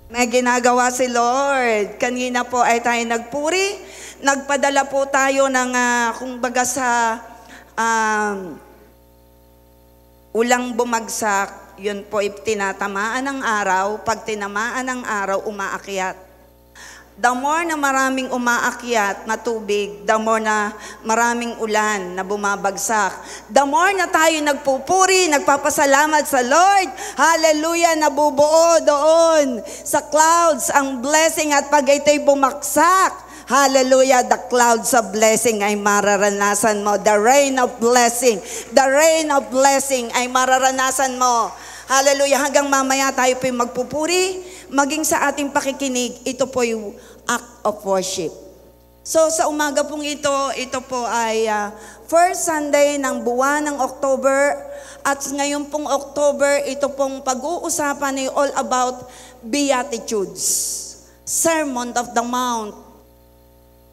May ginagawa si Lord. Kanina po ay tayo nagpuri. Nagpadala po tayo ng, kumbaga sa ulang bumagsak. Yun po tinatamaan ng araw. Pag tinamaan ng araw, umaakyat. The more na maraming umaakyat na tubig, the more na maraming ulan na bumabagsak. The more na tayo nagpupuri, nagpapasalamat sa Lord. Hallelujah, nabubuo doon sa clouds ang blessing at pag ito'y bumaksak, hallelujah, the clouds of blessing ay mararanasan mo. The rain of blessing, the rain of blessing ay mararanasan mo. Hallelujah, hanggang mamaya tayo po'y magpupuri, maging sa ating pakikinig, ito po yung act of worship. So sa umaga pong ito po ay first Sunday ng buwan ng October. At ngayon pong October, ito pong pag-uusapan ay all about Beatitudes, Sermon of the Mount.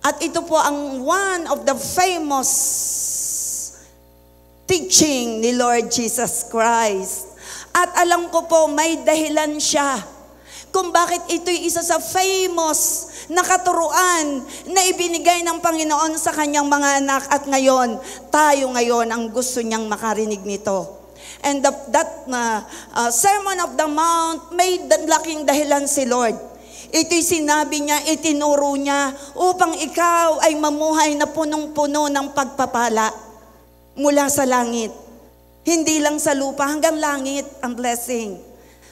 At ito po ang one of the famous teaching ni Lord Jesus Christ. At alam ko po, may dahilan siya kung bakit ito'y isa sa famous na katuruan na ibinigay ng Panginoon sa kanyang mga anak. At ngayon, tayo ngayon ang gusto niyang makarinig nito. And that Sermon of the Mount, may laking dahilan si Lord. Ito'y sinabi niya, itinuro niya, upang ikaw ay mamuhay na punong-puno ng pagpapala mula sa langit. Hindi lang sa lupa, hanggang langit ang blessing.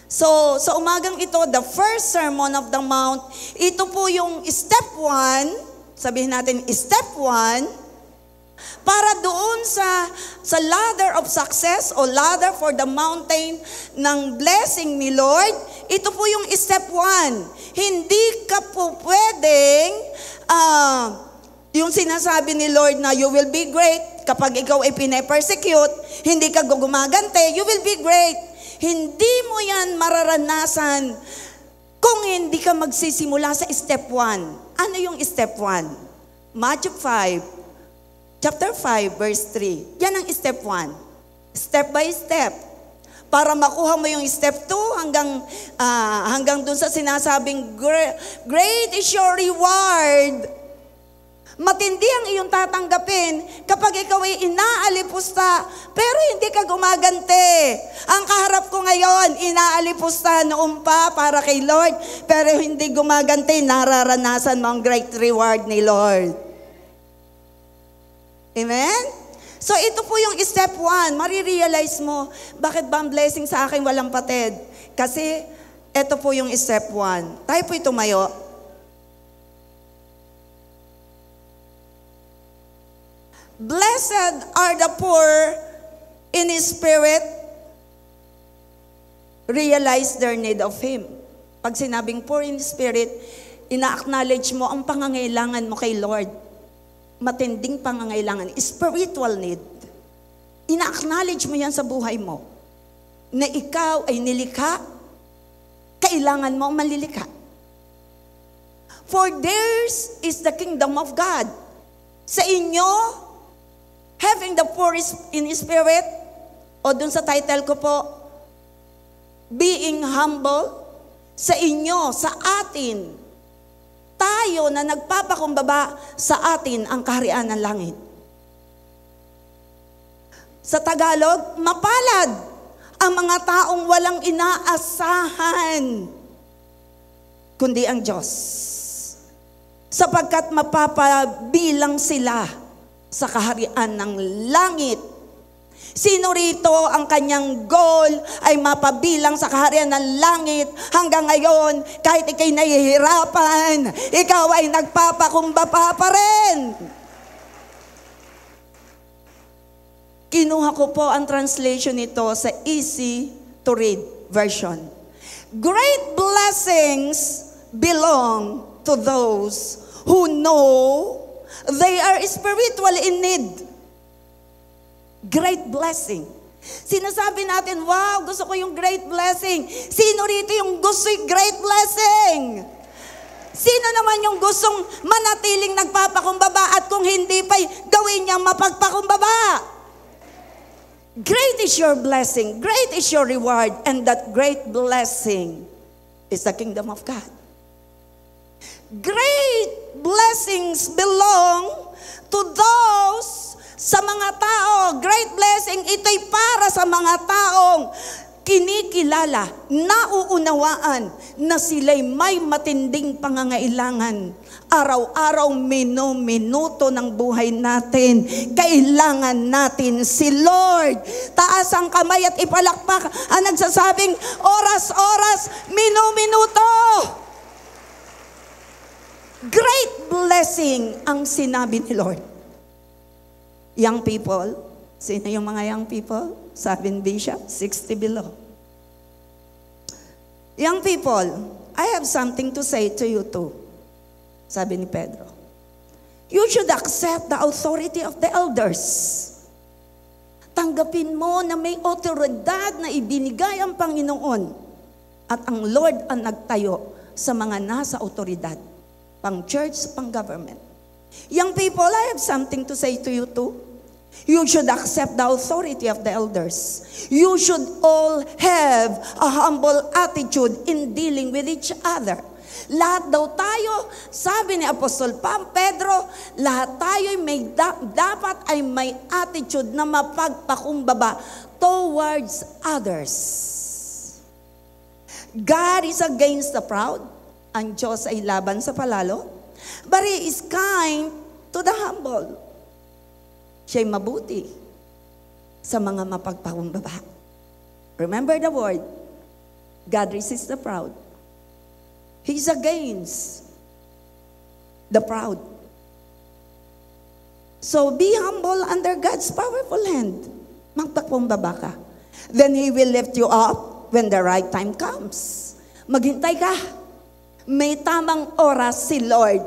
So, sa umagang ito, the first Sermon of the Mount, ito po yung step 1, sabihin natin, step 1, para doon sa ladder of success o ladder for the mountain ng blessing ni Lord, ito po yung step 1. Hindi ka po pwedeng, yung sinasabi ni Lord na you will be great, kapag ikaw ay pine-persecute, hindi ka gumagante, you will be great. Hindi mo yan mararanasan kung hindi ka magsisimula sa step 1. Ano yung step 1? Matthew 5, chapter 5, verse 3. Yan ang step 1. Step by step. Para makuha mo yung step 2 hanggang dun sa sinasabing, great is your reward. Matindi ang iyong tatanggapin kapag ikaw ay inaalipusta, pero hindi ka gumagante. Ang kaharap ko ngayon, inaalipusta noon pa para kay Lord, pero hindi gumagante, nararanasan mo ang great reward ni Lord. Amen? So ito po yung step 1, marirealize mo, bakit ba ang blessing sa akin walang patid? Kasi ito po yung step 1. Tayo po tumayo. Blessed are the poor in spirit, realize their need of Him. Pag sinabing poor in spirit, ina-acknowledge mo ang pangangailangan mo kay Lord. Matinding pangangailangan, spiritual need. Ina-acknowledge mo yan sa buhay mo. Na ikaw ay nilikha, kailangan mo ang malilikha. For theirs is the kingdom of God. Sa inyo, having the poor in spirit, o dun sa title ko po, being humble, sa inyo, sa atin, tayo na nagpapakumbaba, sa atin ang kaharian ng langit. Sa Tagalog, mapalad ang mga taong walang inaasahan, kundi ang Diyos. Sapagkat mapapabilang sila sa kaharian ng langit. Sino rito ang kanyang goal ay mapabilang sa kaharian ng langit hanggang ngayon, kahit ikay nahihirapan, ikaw ay nagpapakumbaba pa rin. Kinuha ko po ang translation nito sa easy to read version. Great blessings belong to those who know they are spiritually in need. Great blessing. Sinasabi natin, wow, gusto ko yung great blessing. Sino rito yung gusto yung great blessing? Sino naman yung gustong manatiling nagpapakumbaba at kung hindi pa'y gagawin niyang mapagpakumbaba. Great is your blessing, great is your reward, and that great blessing is the kingdom of God. Great blessings belong to those sa mga tao. Great blessing, ito'y para sa mga taong kinikilala, nauunawaan na sila'y may matinding pangangailangan. Araw-araw, minuto ng buhay natin, kailangan natin si Lord. Taas ang kamay at ipalakpak ang nagsasabing, oras-oras, minuto. Great blessing ang sinabi ni Lord. Young people, sino yung mga young people? Sabi ni Bishop, 60 below. Young people, I have something to say to you too. Sabi ni Pedro, you should accept the authority of the elders. Tanggapin mo na may otoridad na ibinigay ang Panginoon at ang Lord ang nagtayo sa mga nasa otoridad, pang church, pang government. Young people, I have something to say to you too. You should accept the authority of the elders. You should all have a humble attitude in dealing with each other. Lahat daw tayo, sabi ni Apostol Pedro, lahat tayo dapat ay may attitude na mapagpakumbaba towards others. God is against the proud. Ang Diyos ay laban sa palalo. But He is kind to the humble. Siya'y mabuti sa mga mapagpakumbaba. Remember the word, God resists the proud. He's against the proud. So be humble under God's powerful hand. Magpakumbaba ka. Then He will lift you up when the right time comes. Maghintay ka. May tamang oras si Lord.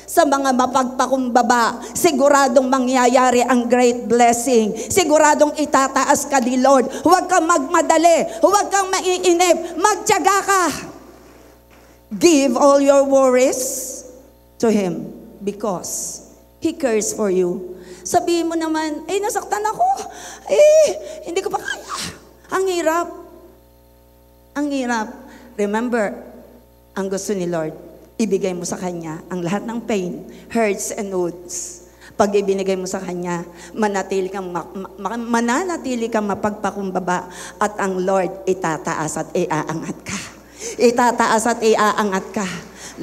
Sa mga mapagpakumbaba, siguradong mangyayari ang great blessing. Siguradong itataas ka ni Lord. Huwag kang magmadali. Huwag kang maiinip. Magtiyaga ka. Give all your worries to Him because He cares for you. Sabihin mo naman, nasaktan ako. Hindi ko pa kaya. Ang hirap. Ang hirap. Remember, ang gusto ni Lord, ibigay mo sa Kanya ang lahat ng pain, hurts, and wounds. Pag ibinigay mo sa Kanya, mananatili kang mapagpakumbaba at ang Lord itataas at iaangat ka. Itataas at iaangat ka.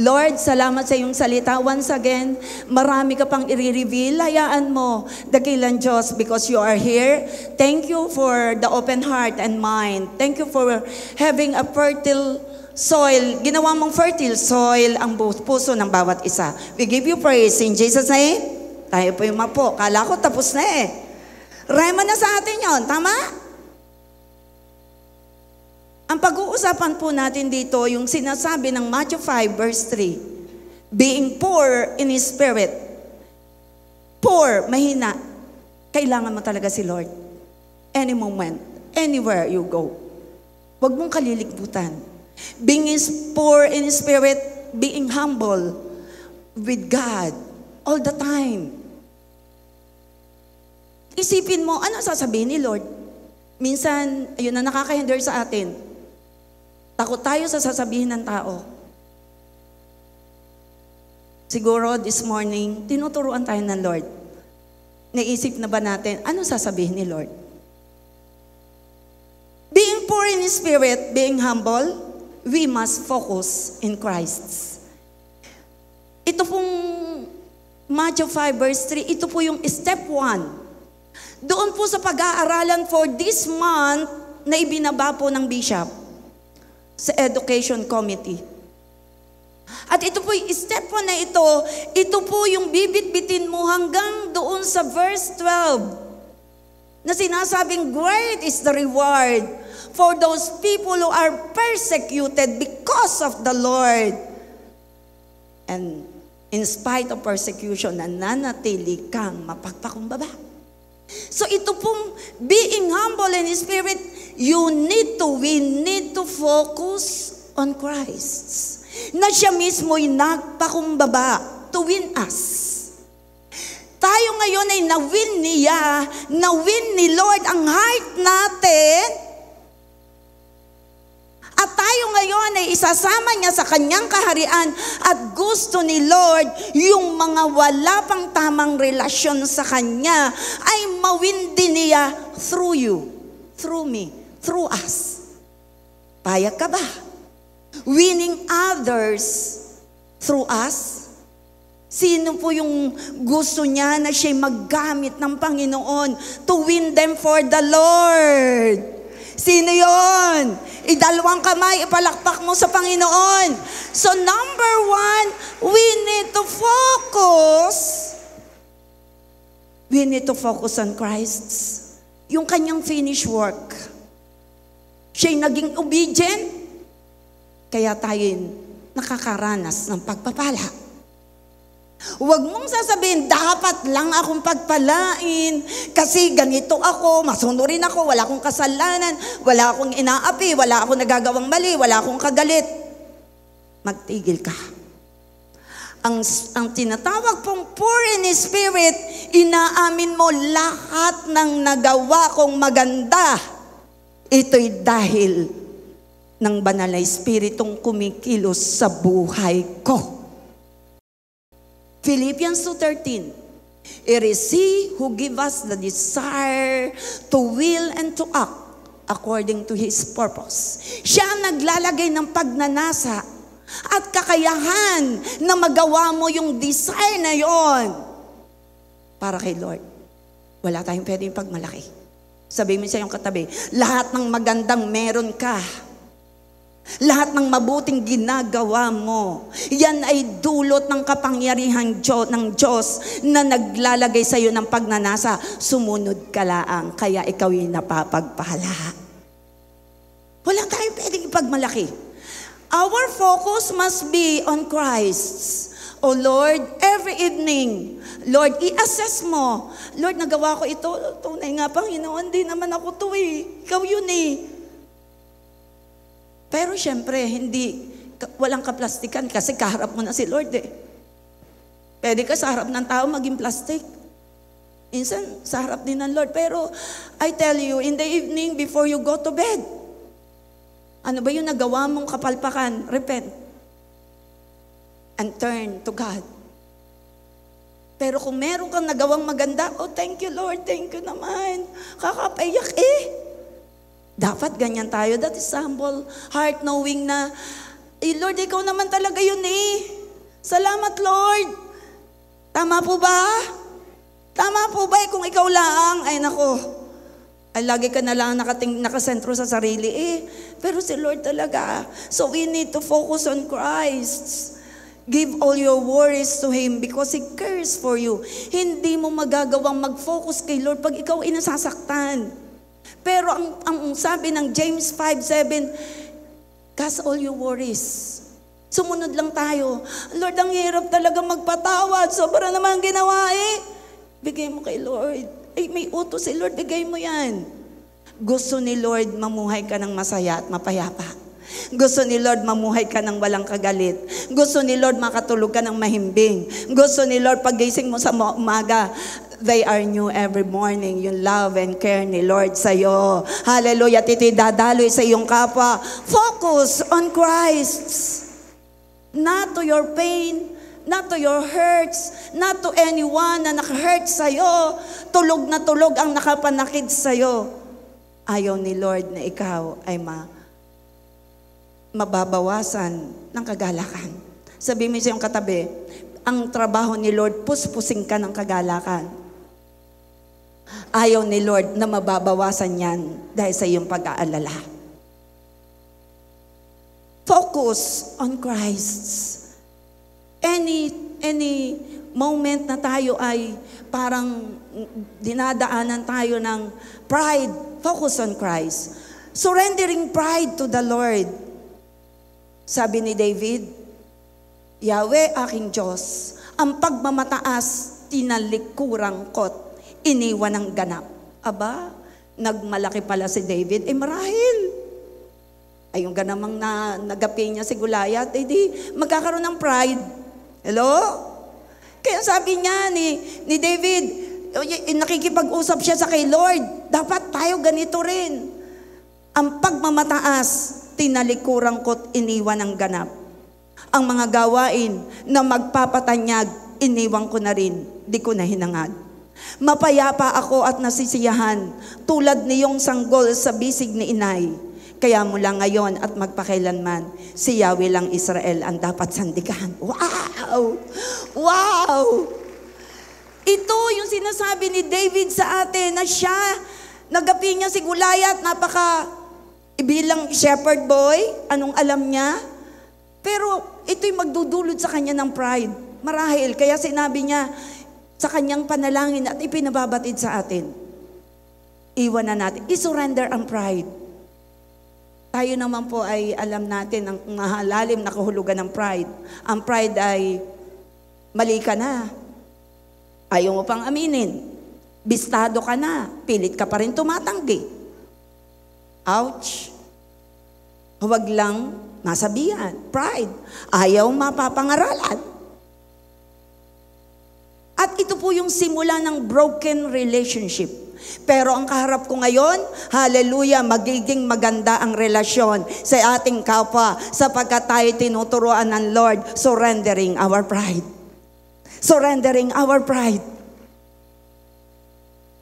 Lord, salamat sa iyong salita. Once again, marami ka pang i-reveal. Hayaan mo, dakilang Diyos, because you are here. Thank you for the open heart and mind. Thank you for having a fertile soil. Ginawa mong fertile soil ang puso ng bawat isa. We give you praise in Jesus' name. Tayo po yung mapo. Kala ko tapos na eh. Rema na sa atin yon, tama? Ang pag-uusapan po natin dito, yung sinasabi ng Matthew 5 verse 3, being poor in His spirit. Poor, mahina. Kailangan mo talaga si Lord. Any moment, anywhere you go. Huwag mong kaliligbutan. Being poor in His spirit, being humble with God all the time. Isipin mo, ano sasabihin ni Lord? Minsan, ayun na nakakahinder sa atin. Takot tayo sa sasabihin ng tao. Siguro this morning, tinuturuan tayo ng Lord. Naisip na ba natin, ano sasabihin ni Lord? Being poor in His spirit, being humble, we must focus in Christ. Ito pong Matthew 5 verse 3, ito po yung step 1. Doon po sa pag-aaralan for this month na ibinaba po ng Bishop sa Education Committee. At ito po yung step 1 na ito po yung bibit-bitin mo hanggang doon sa verse 12 na sinasabing, great is the reward for those people who are persecuted because of the Lord. And in spite of persecution, nananatili kang mapagpakumbaba. So ito pong being humble in spirit, we need to focus on Christ. Na siya mismo'y nagpakumbaba to win us. Tayo ngayon ay na-win ni Lord ang heart natin, at tayo ngayon ay isasama niya sa kanyang kaharian, at gusto ni Lord yung mga wala pang tamang relasyon sa kanya ay mawin din niya through you, through me, through us. Payag ka ba? Winning others through us? Sino po yung gusto niya na siya'y maggamit ng Panginoon to win them for the Lord? Sino yon? Idalawang kamay, ipalakpak mo sa Panginoon. So number one, we need to focus. We need to focus on Christ. Yung kanyang finished work. Siya'y naging obedient, kaya tayo nakakaranas ng pagpapala. Huwag mong sasabihin, dapat lang akong pagpalain kasi ganito ako, masunurin ako, wala akong kasalanan, wala akong inaapi, wala akong nagagawang mali, wala akong kagalit. Magtigil ka. Ang tinatawag pong poor in spirit, inaamin mo lahat ng nagawa kong maganda. Ito'y dahil ng banal na Espiritong kumikilos sa buhay ko. Philippians 2:13, it is He who gives us the desire to will and to act according to His purpose. Siya ang naglalagay ng pagnanasa at kakayahan na magawa mo yung desire na yon para kay Lord. Wala tayong pwedeng pagmalaki. Sabihin mo sa iyong katabi, lahat ng magandang meron ka, lahat ng mabuting ginagawa mo, yan ay dulot ng kapangyarihan ng Diyos na naglalagay sa iyo ng pagnanasa. Sumunod ka laang, kaya ikaw ay napapagpala. Walang tayong pwedeng ipagmalaki. Our focus must be on Christ. Oh Lord, every evening, Lord, i-assess mo. Lord, nagawa ko ito. Tunay nga, Panginoon, di naman ako to eh. Ikaw yun eh. Pero syempre, walang kaplastikan kasi kaharap mo na si Lord eh. Pwede ka sa harap ng tao maging plastic. Minsan, sa harap din ng Lord. Pero, I tell you, in the evening before you go to bed, ano ba yung nagawa mong kapalpakan? Repent. And turn to God. Pero kung meron kang nagawang maganda, oh thank you Lord, thank you naman. Kakapayak eh. Dapat ganyan tayo. That is humble heart knowing na, Lord, ikaw naman talaga yun eh. Salamat Lord. Tama po ba? Tama po ba? Kung ikaw lang, ay nako, ay lagi ka na lang nakasentro sa sarili eh. Pero si Lord talaga. So we need to focus on Christ. Give all your worries to Him because He cares for you. Hindi mo magagawang mag-focus kay Lord pag ikaw inasasaktan. Pero ang sabi ng James 5:7, cast all your worries. Sumunod lang tayo. Lord, ang hirap talaga magpatawad. Sobra naman ginawa eh. Bigay mo kay Lord. Ay, may utos si Lord, bigay mo yan. Gusto ni Lord mamuhay ka ng masaya at mapayapa. Gusto ni Lord mamuhay ka ng walang kagalit. Gusto ni Lord makatulog ka ng mahimbing. Gusto ni Lord paggising mo sa umaga, they are new every morning. Yung love and care ni Lord sa'yo. Hallelujah. Dadaloy sa iyong kapwa. Focus on Christ. Not to your pain, not to your hurts, not to anyone na naka-hurt sa'yo. Tulog na tulog ang nakapanakid sa'yo. Ayaw ni Lord na ikaw ay mababawasan ng kagalakan. Sabihin mo sa iyong katabi, ang trabaho ni Lord, puspusing ka ng kagalakan. Ayaw ni Lord na mababawasan yan dahil sa iyong pag-aalala. Focus on Christ. Any moment na tayo ay parang dinadaanan tayo ng pride, focus on Christ. Surrendering pride to the Lord. Sabi ni David, Yahweh aking Diyos, ang pagmamataas tinalikurang kot, iniwan ng ganap. Aba, nagmalaki pala si David, marahil. Ay yung ganamang nagapi niya si Goliath, di magkakaroon ng pride. Hello? Kaya sabi niya ni David, nakikipag-usap siya sa kay Lord. Dapat tayo ganito rin. Ang pagmamataas, tinalikuran ko't iniwan ng ganap. Ang mga gawain na magpapatanyag, iniwan ko na rin, di ko na hinangad. Mapayapa ako at nasisiyahan, tulad niyong sanggol sa bisig ni inay. Kaya mula ngayon at magpakailanman, si Yahweh lang Israel ang dapat sandigan. Wow! Wow! Ito yung sinasabi ni David sa atin na siya, nagapi niya si Goliath, bilang shepherd boy, anong alam niya? Pero ito'y magdudulot sa kanya ng pride. Marahil, kaya sinabi niya sa kanyang panalangin at ipinababatid sa atin. Iwan na natin. I-surrender ang pride. Tayo naman po ay alam natin ang mahalalim na kahulugan ng pride. Ang pride ay mali ka na. Ayaw mo pang aminin. Bistado ka na. Pilit ka pa rin tumatanggi. Ouch! Huwag lang masabihan. Pride. Ayaw mapapangaralan. At ito po yung simula ng broken relationship. Pero ang kaharap ko ngayon, hallelujah, magiging maganda ang relasyon sa ating kapwa sapagkat tayo tinuturuan ng Lord, surrendering our pride. Surrendering our pride.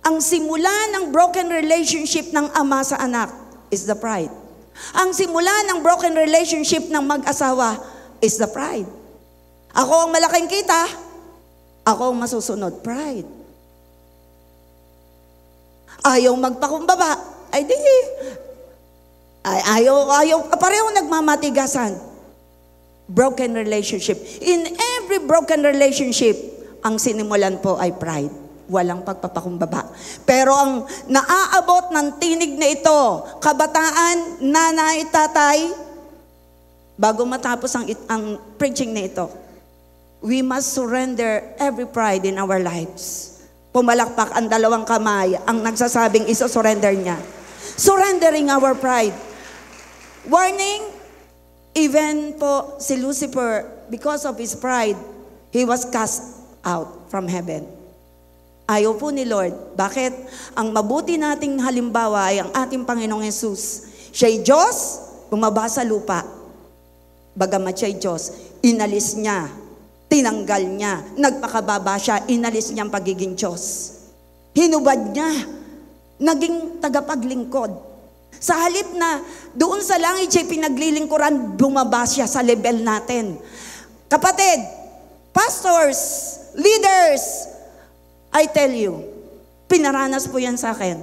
Ang simula ng broken relationship ng ama sa anak is the pride. Ang simula ng broken relationship ng mag-asawa is the pride. Ako ang malaking kita, ako ang masusunod. Pride. Ayaw magpakumbaba. Ay di. Ayaw. Pareho nagmamatigasan. Broken relationship. In every broken relationship, ang sinimulan po ay pride. Walang pagpapakumbaba. Pero ang naaabot ng tinig na ito, kabataan, nanay, tatay, bago matapos ang preaching na ito, we must surrender every pride in our lives. Pumalakpak ang dalawang kamay, ang nagsasabing iso-surrender niya. Surrendering our pride. Warning, even po si Lucifer, because of his pride, he was cast out from heaven. Ayaw po ni Lord. Bakit? Ang mabuti nating halimbawa ay ang ating Panginoong Jesus. Siya'y Diyos, bumaba sa lupa. Bagamat siya'y Diyos, inalis niya, tinanggal niya, nagpakababa siya, inalis niya ang pagiging Diyos. Hinubad niya, naging tagapaglingkod. Sa halip na doon sa langit siya'y pinaglilingkuran, bumaba siya sa level natin. Kapatid, pastors, leaders, I tell you, pinaranas po yan sa akin.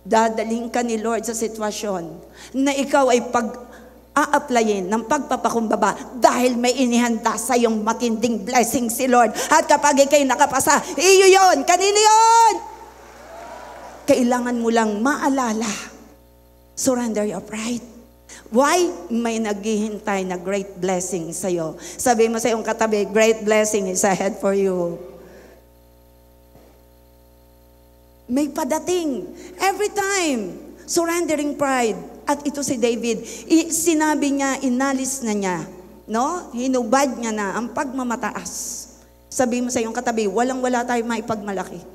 Dadaling ka ni Lord sa sitwasyon na ikaw ay pag-a-applyin ng pagpapakumbaba dahil may inihanda sa iyong matinding blessing si Lord. At kapag ikay nakapasa, iyo yon, kanino yon? Kailangan mo lang maalala, surrender your pride. Why? May naghihintay na great blessing sa iyo. Sabi mo sa iyong katabi, great blessing is ahead for you. May padating. Every time. Surrendering pride. At ito si David. Sinabi niya, inalis na niya. No? Hinubad niya na ang pagmamataas. Sabi mo sa iyong katabi, walang-wala tayo maipagmalaki.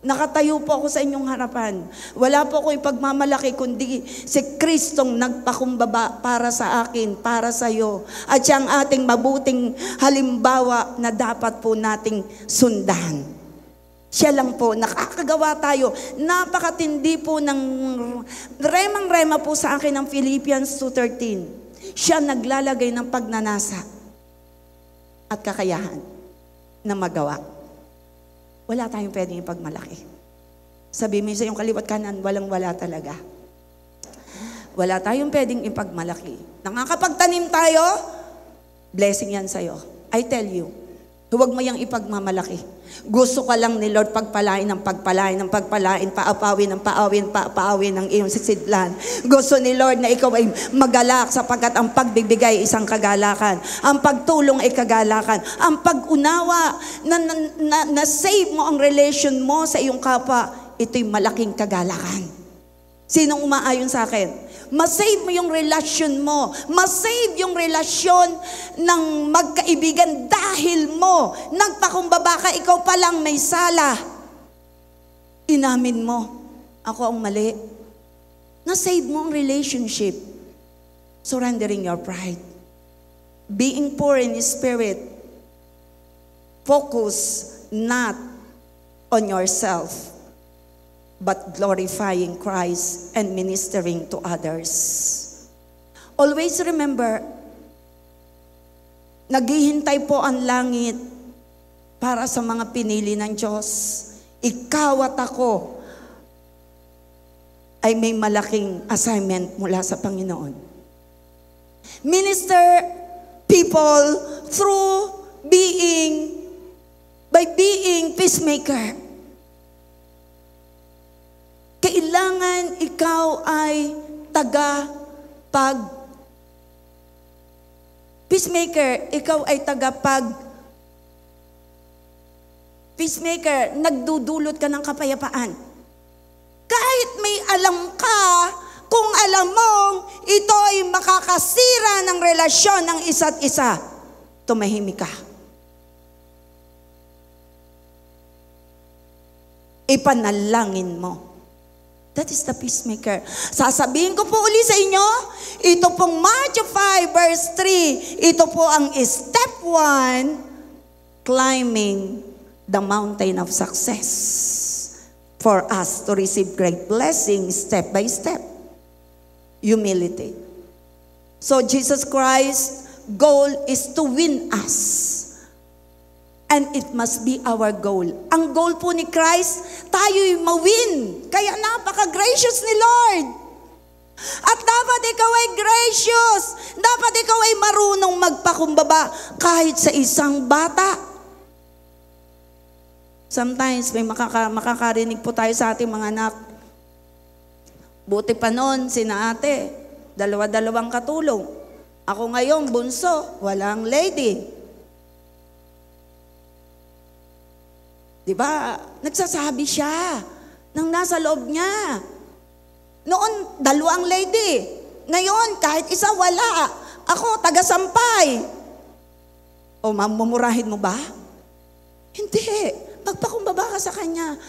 Nakatayo po ako sa inyong harapan. Wala po ako ipagmamalaki kundi si Kristong nagpakumbaba para sa akin, para sa iyo. At siya ang ating mabuting halimbawa na dapat po nating sundan. Siya lang po, nakakagawa tayo. Napakatindi po ng remang-rema po sa akin ng Philippians 2:13. Siya naglalagay ng pagnanasa at kakayahan na magawa. Wala tayong pwedeng ipagmalaki. Sabi mo sa iyong kaliwat kanan, walang-wala talaga. Wala tayong pwedeng ipagmalaki. Nakakapagtanim tayo, blessing yan sa'yo. I tell you, huwag mo yang ipagmamalaki. Gusto ka lang ni Lord pagpalain ng pagpalain, ng pagpalain, paapawin ng paapawin ng iyong sisidlan. Gusto ni Lord na ikaw ay magalak sapagkat ang pagbibigay isang kagalakan. Ang pagtulong ay kagalakan. Ang pag-unawa na save mo ang relation mo sa iyong kapwa, ito'y malaking kagalakan. Sinong umaayon sa akin? Masave mo yung relasyon mo. Masave yung relasyon ng magkaibigan dahil mo. Nagpakumbaba ka, ikaw pa lang may sala. Inamin mo, ako ang mali. Na-save mo ang relationship. Surrendering your pride. Being poor in spirit. Focus not on yourself, but glorifying Christ and ministering to others. Always remember, naghihintay po ang langit para sa mga pinili ng Diyos. Ikaw at ako ay may malaking assignment mula sa Panginoon. Minister people through by being peacemaker. Kailangan ikaw ay peacemaker, ikaw ay peacemaker, nagdudulot ka ng kapayapaan. Kahit may alam ka, kung alam mong ito ay makakasira ng relasyon ng isa't isa, tumahimik ka. Ipanalangin mo. That is the peacemaker. Sasabihin ko po uli sa inyo, ito pong Matthew 5 verse 3, ito po ang step 1, climbing the mountain of success for us to receive great blessing step by step. Humility. So Jesus Christ's goal is to win us. And it must be our goal. Ang goal po ni Christ, tayo'y mawin. Kaya napaka-gracious ni Lord. At dapat ikaw ay gracious. Dapat ikaw ay marunong magpakumbaba kahit sa isang bata. Sometimes may makakarinig po tayo sa ating mga anak. Buti pa noon, sina ate, dalawa-dalawang katulong. Ako ngayon, bunso, walang lady. Diba? Nagsasabi siya nang nasa loob niya. Noon, dalawang lady. Ngayon, kahit isa, wala. Ako, taga-sampay. O, mamumurahin mo ba? Hindi. Magpakumbaba ka sa kanya.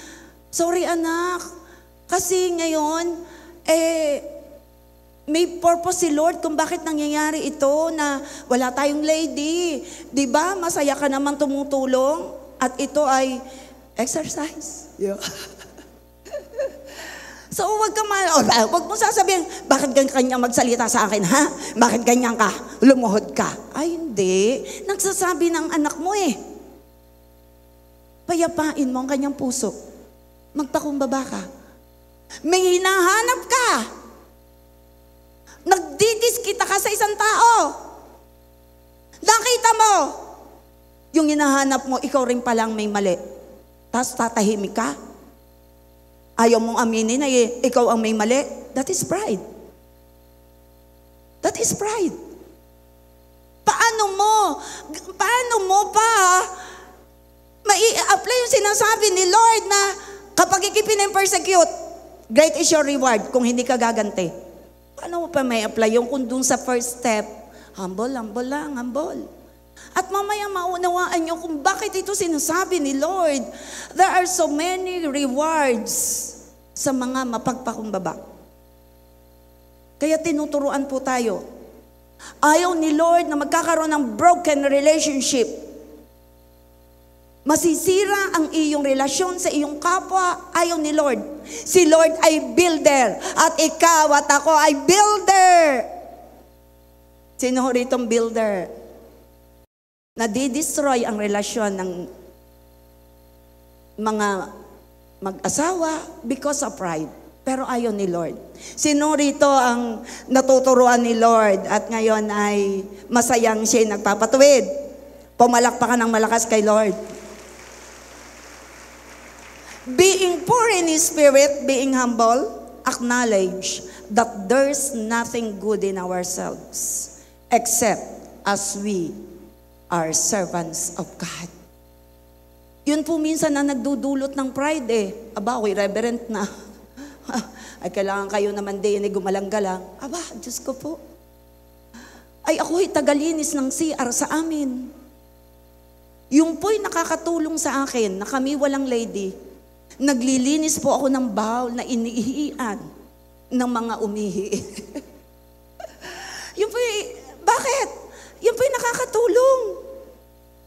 Sorry, anak. Kasi ngayon, may purpose si Lord kung bakit nangyayari ito na wala tayong lady. Diba? Masaya ka naman tumutulong. At ito ay exercise. Yeah. So, wag mo sasabihin, bakit ganyan magsalita sa akin, ha? Bakit ganyan ka? Lumuhod ka. Ay, hindi. Nagsasabi ng anak mo eh. Payapain mo ang kanyang puso. Magpakumbaba ka. May hinahanap ka. Nagdidiskita ka sa isang tao. Nakita mo, yung hinahanap mo, ikaw rin palang may mali. Tapos tatahimik ka. Ayaw mong aminin na ikaw ang may mali. That is pride. That is pride. Paano mo pa mai-apply yung sinasabi ni Lord na kapag ikipin-persecute, great is your reward kung hindi ka gaganti. Paano mo pa may-apply yung kung dun sa first step, humble lang, humble. At mamaya maunawaan nyo kung bakit ito sinasabi ni Lord. There are so many rewards sa mga mapagpakumbaba. Kaya tinuturuan po tayo. Ayaw ni Lord na magkakaroon ng broken relationship. Masisira ang iyong relasyon sa iyong kapwa. Ayaw ni Lord. Si Lord ay builder. At ikaw at ako ay builder. Sino ritong builder? Nadi-destroy ang relasyon ng mga mag-asawa because of pride. Pero ayaw ni Lord. Sino rito ang natuturuan ni Lord at ngayon ay masayang siya nagpapatuwid? Pumalakpakan ng malakas kay Lord. Being poor in His spirit, being humble, acknowledge that there's nothing good in ourselves except as we are servants of God. Yun po minsan na nagdudulot ng pride eh. Aba, ako'y reverend na. Ay, kailangan kayo naman din ay gumalang-galang. Aba, Diyos ko po. Ay, ako'y tagalinis ng CR sa amin. Yung po'y nakakatulong sa akin na kami walang lady. Naglilinis po ako ng bowl na iniihian ng mga umihi. Yung po'y, bakit? Yung po'y nakakatulong.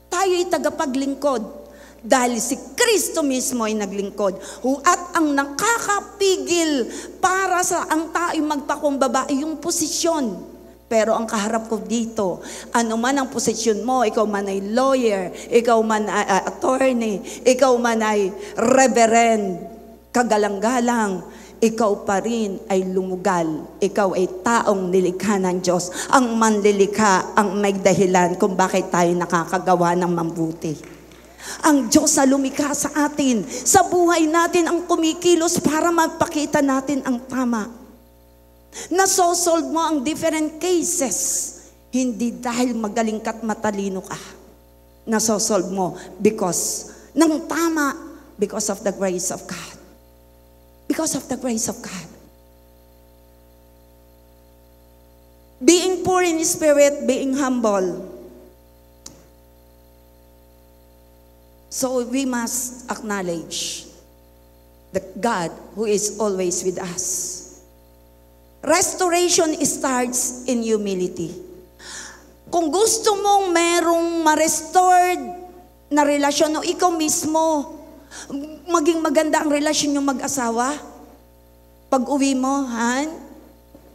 Tayo'y tagapaglingkod. Dahil si Kristo mismo ay naglingkod. At ang nakakapigil para sa ang tao'y magpakumbaba ay yung posisyon. Pero ang kaharap ko dito, ano man ang posisyon mo, ikaw man ay lawyer, ikaw man ay attorney, ikaw man ay reverend, kagalang-galang, ikaw pa rin ay lumugal. Ikaw ay taong nilikha ng Diyos. Ang manlilikha ang may dahilan kung bakit tayo nakakagawa ng mabuti. Ang Diyos na lumikha sa atin, sa buhay natin ang kumikilos para magpakita natin ang tama. Nasosolve mo ang different cases, hindi dahil magaling ka't matalino ka. Nasosolve mo because ng tama, because of the grace of God. Because of the grace of God. Being poor in spirit, being humble. So we must acknowledge the God who is always with us. Restoration starts in humility. Kung gusto mong merong ma-restored na relasyon o ikaw mismo, maging maganda ang relasyon yung mag-asawa, pag uwi mo, Han,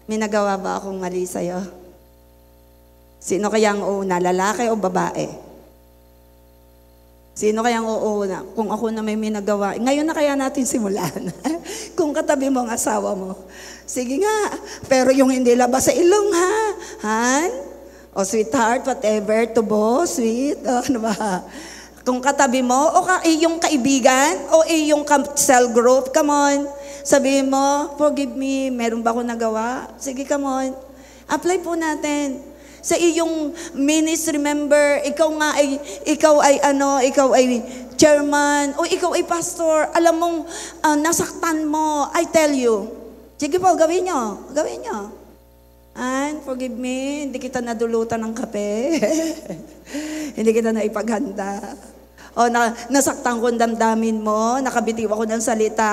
may nagawa ba akong mali sa'yo? Sino kaya ang una, lalaki o babae? Sino kayang uuna? Kung ako na may nagawa. Ngayon na kaya natin simulan. Kung katabi mo ang asawa mo. Sige nga. Pero yung hindi labas sa ilong, ha? Han? O sweetheart, whatever. Tubo, sweet. O, ano ba? Kung katabi mo, o iyong kaibigan, o iyong cell group, come on. Sabihin mo, forgive me, meron ba ako nagawa? Sige, come on. Apply po natin. Sa iyong ministry member, ikaw ay chairman, o ikaw ay pastor, alam mong nasaktan mo, I tell you, sige po, gawin nyo. And forgive me, hindi kita nadulutan ng kape, hindi kita naipaghanda. O nasaktan ko ang damdamin mo, nakabitiw ako ng salita,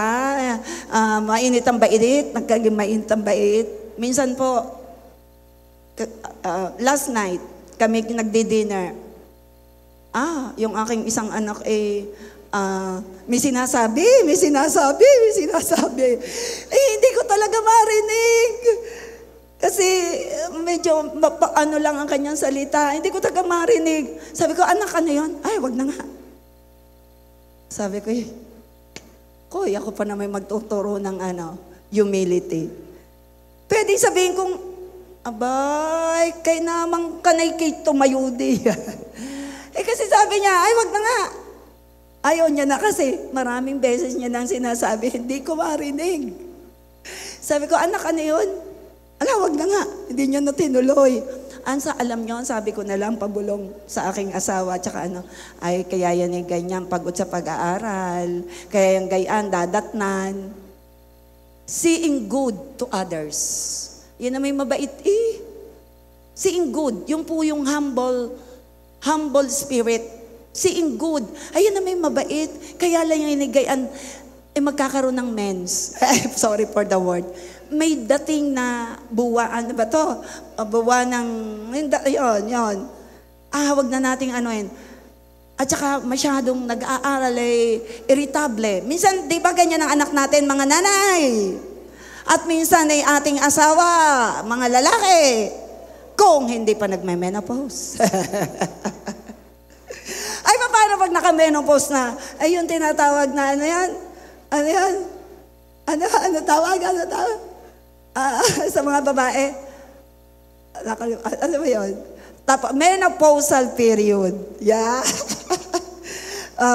mainit ang bait, nagkaging mainit ang bait. Minsan po, last night, kami nagdi-dinner. Yung aking isang anak may sinasabi. Hindi ko talaga marinig. Kasi medyo ano lang ang kanyang salita. Hindi ko talaga marinig. Sabi ko, anak, ano yun? Ay, wag na nga. Sabi ko, Koy, ako pa na may magtuturo ng humility. Pwede sabihin kong, abay, kay namang kanay kay tumayudi. Kasi sabi niya, ay wag na nga. Ayaw niya na kasi, maraming beses niya nang sinasabi, hindi ko marinig. Sabi ko, anak, ano yun? Ala, wag na nga. Hindi niya na tinuloy. Alam niyo, sabi ko na lang, pabulong sa aking asawa, tsaka ay kaya yan yung ganyan, pagod sa pag-aaral, kaya yung gayaan, dadatnan. Seeing good to others. Yan na may mabait Seeing good. Yung po yung humble spirit. Seeing good. Ayan na may mabait. Kaya lang yung inigayan, magkakaroon ng mens. Sorry for the word. May dating na buwa, ano ba to? Buwa ng, yun. Wag na nating anuin. At saka masyadong nag-aaral irritable. Minsan, di ba ganyan ang anak natin, mga nanay? At minsan ay ating asawa, mga lalaki, kung hindi pa nagme-menopause. Ay, paano pag naka-menopause na? Ay, yung tinatawag na ano yan? Ano tawag? Sa mga babae. Ano ba yun? Menopausal period. Yeah.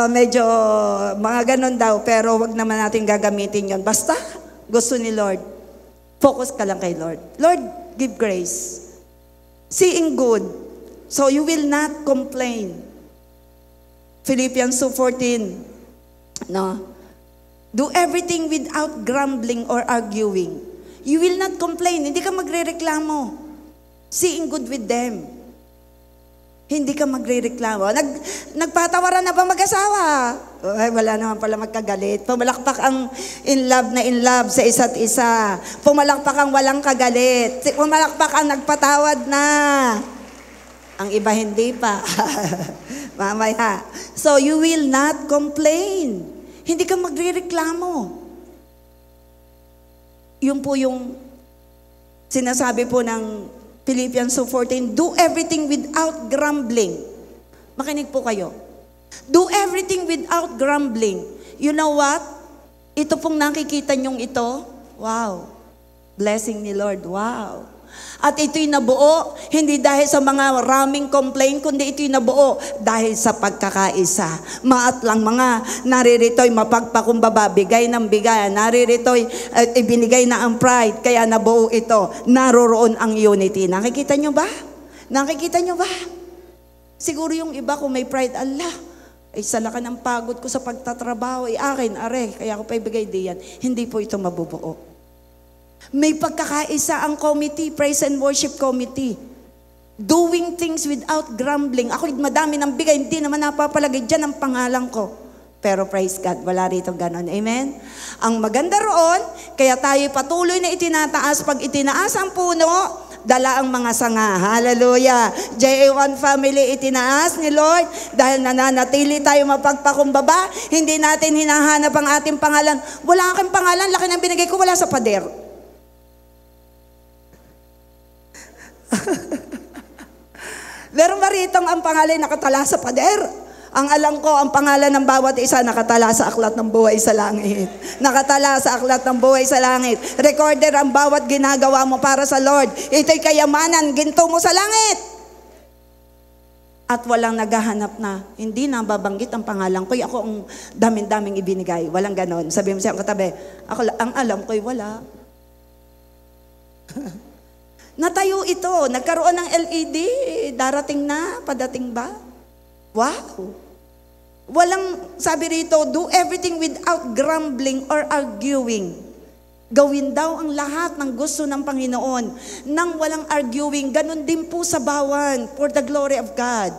Medyo mga ganun daw, pero wag naman natin gagamitin yon. Basta, gusto ni Lord, focus ka lang kay Lord. Lord, give grace. Seeing good, so you will not complain. Philippians 2:14, no? Do everything without grumbling or arguing. You will not complain. Hindi ka magrereklamo. Seeing good with them. Hindi ka magrereklamo. Nagpatawaran na ba mag-asawa? Ay, wala naman pala magkagalit. Pumalakpak ang in love sa isa't isa. Pumalakpak ang walang kagalit. Pumalakpak ang nagpatawad na. Ang iba hindi pa. Mamaya. So you will not complain. Hindi ka magrereklamo. Yun po yung sinasabi po ng Philippians 2:14, do everything without grumbling. Makinig po kayo. Do everything without grumbling. You know what? Ito pong nakikita nyong ito, wow. Blessing ni Lord, wow. At ito'y nabuo, hindi dahil sa mga raming complaint, kundi ito'y nabuo dahil sa pagkakaisa. Maat lang mga naririto'y mapagpakumbaba, bigay ng bigay, naririto'y ibinigay na ang pride, kaya nabuo ito, naroroon ang unity. Nakikita nyo ba? Nakikita nyo ba? Siguro yung iba kung may pride, Allah, ay salaka ng pagod ko sa pagtatrabaho, akin, are, kaya ako pa ibigay diyan. Hindi po ito mabubuo. May pagkakaisa ang committee, praise and worship committee. Doing things without grumbling. Ako madami ng bigay, hindi naman napapalagay dyan ang pangalan ko. Pero praise God, wala rito ganon. Amen? Ang maganda roon, kaya tayo patuloy na itinataas. Pag itinaas ang puno, dala ang mga sanga. Hallelujah. JA1 family, itinaas ni Lord dahil nananatili tayo mapagpakumbaba. Hindi natin hinahanap ang ating pangalan. Wala kang pangalan, laki ng binigay ko, wala sa pader. Meron ba ritong ang pangalan nakatala sa pader? Ang alam ko, ang pangalan ng bawat isa nakatala sa aklat ng buhay sa langit. Nakatala sa aklat ng buhay sa langit. Recorder ang bawat ginagawa mo para sa Lord. Ito'y kayamanan, ginto mo sa langit. At walang naghahanap na, hindi na babanggit ang pangalan ko. Ako ang daming-daming ibinigay. Walang ganon. Sabi mo siya ang katabi, ako, ang alam ko'y wala. Natayo ito, nagkaroon ng LED, darating na, padating ba? Wow! Walang, sabi rito, do everything without grumbling or arguing. Gawin daw ang lahat ng gusto ng Panginoon nang walang arguing. Ganon din po sa bawan, for the glory of God.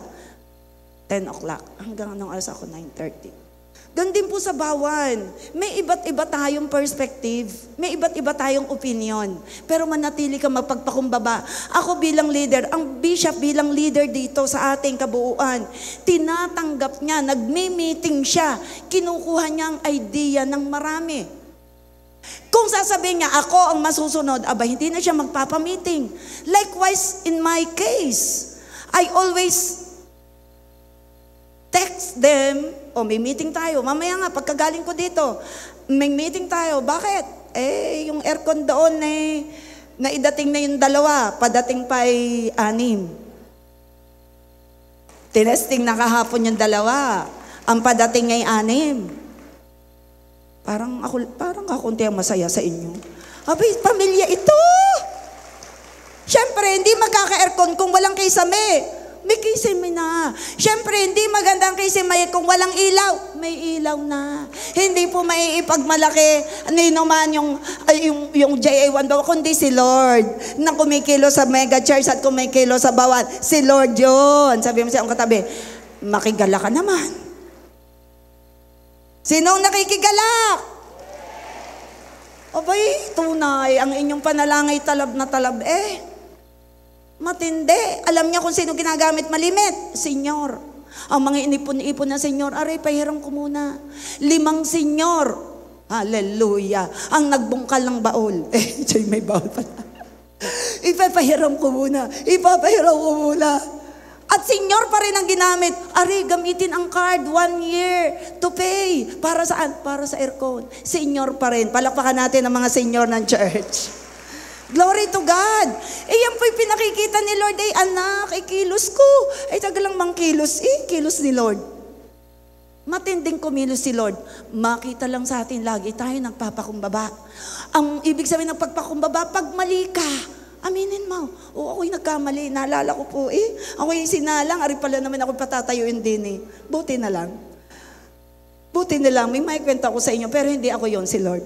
10 o'clock, hanggang anong oras ako? 9:30. Doon din po sa bawan, may iba't iba tayong perspective, may iba't iba tayong opinion, pero manatili ka mapagpakumbaba. Ako bilang leader, ang bishop bilang leader dito sa ating kabuuan, tinatanggap niya, nagme-meeting siya, kinukuha niya ang idea ng marami. Kung sasabihin niya, ako ang masusunod, aba, hindi na siya magpapamiting. Likewise, in my case, I always text them, may meeting tayo. Mamaya nga, pagkagaling ko dito, may meeting tayo. Bakit? Yung aircon doon, naidating na yung 2, padating pa ay 6. Tinesting na kahapon yung 2, ang padating ay 6. Parang ako ang masaya sa inyo. Abay, pamilya ito! Siyempre, hindi magkaka-aircon kung walang kisame. May kisame na. Siyempre, hindi magandang kisame kung walang ilaw. May ilaw na. Hindi po maiipagmalaki naman yung JA1 bawa, kundi si Lord. Na kumikilo sa mega church at kumikilo sa bawan. Si Lord yun. Sabi mo siya ang katabi, makigala ka naman. Sinong nakikigalak? Abay, tunay. Ang inyong panalangay talab na talab matindi. Alam niya kung sino ginagamit malimit. Senyor. Ang mga inipon-ipon na senyor, aray, pahiram ko muna. 5 senyor. Hallelujah. Ang nagbungkal ng baol. May baol pala. Ipapahiram ko muna. At senyor pa rin ang ginamit. Aray, gamitin ang card 1 year to pay. Para saan? Para sa aircon. Senyor pa rin. Palakpakan natin ang mga senyor ng church. Glory to God. Yan po'y pinakikita ni Lord. Anak, kilos ko. Tagalang kilos. Kilos ni Lord. Matinding kumilos si Lord. Makita lang sa atin, lagi tayo nagpapakumbaba. Ang ibig sabihin ng pagpakumbaba, pag mali ka, aminin mo. Ako'y nagkamali. Naalala ko po ako'y sinalang. Ari pala naman ako patatayuin din Buti na lang. buti na lang, may kwento ako sa inyo, pero hindi ako yon, si Lord.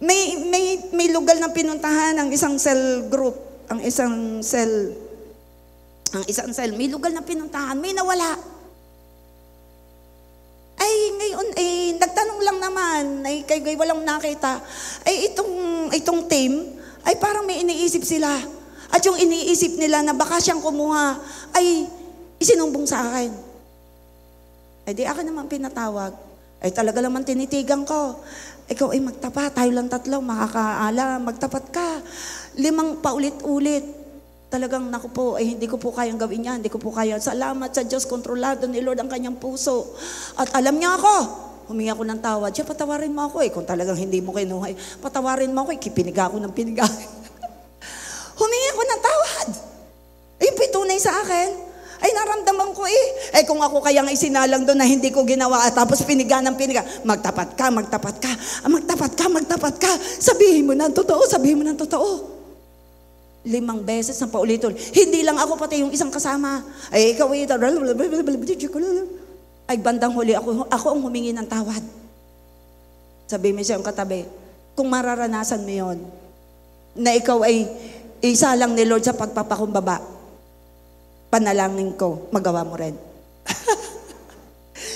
May lugar na pinuntahan ang isang cell group, ang isang cell, may lugar na pinuntahan, may nawala. Ay, ngayon, nagtanong lang naman, kay walang nakita. Ay, itong team, ay parang may iniisip sila. At yung iniisip nila na baka siyang kumuha, ay isinumbong sa akin. Ay, di akin naman pinatawag. Ay, talaga naman tinitigan ko. Ikaw ay magtapat, tayo lang tatlo, makakaala, magtapat ka. 5 paulit-ulit. Talagang, naku po, ay hindi ko po kayang gawin yan, hindi ko po kaya. Salamat sa Diyos, kontrolado ni Lord ang kanyang puso. At alam niya ako, humingi ako ng tawad. Siya, patawarin mo ako kung talagang hindi mo kinuha, patawarin mo ako kipiniga ako ng piniga. Humingi ako ng tawad. Yung pitunay sa akin, ay naramdaman ko kung ako kayang isinalang doon na hindi ko ginawa at tapos piniga ng piniga, magtapat ka, magtapat ka, magtapat ka, magtapat ka, sabihin mo ng totoo, sabihin mo ng totoo. 5 beses na paulit-ulit. Hindi lang ako, pati yung isang kasama. Ay, ikaw ito. Ay, bandang huli, ako ang humingi ng tawad. Sabi mo siya yung katabi, kung mararanasan mo yun, na ikaw ay isa lang ni Lord sa pagpapakumbaba, panalangin ko, magawa mo rin.